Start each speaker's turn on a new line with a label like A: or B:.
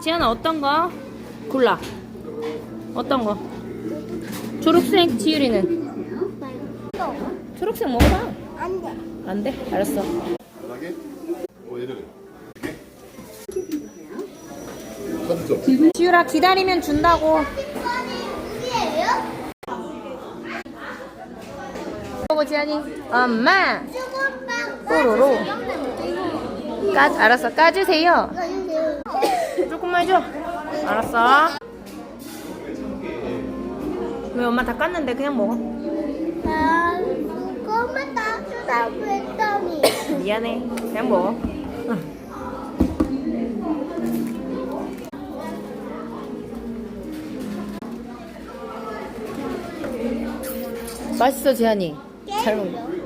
A: 지안아 어떤 거? 골라. 어떤 거? 초록색. 지율이는? 초록색 먹어봐.
B: 안 돼.
A: 안 돼? 알았어.
C: 편하게? 얘를 카드 좀.
A: 지율아 기다리면 준다고.
B: 우리예요?
A: 보고 지안이. 엄마.
B: 수건빵.
A: 뽀로로. 알았어. 까주세요. 조금만 줘. 알았어. 왜 엄마 다 깠는데 그냥 먹어.
B: 아, 그거만 다 주라고 했더니.
A: 미안해. 그냥 먹어. 응. 맛있어 지안이. 잘 먹어.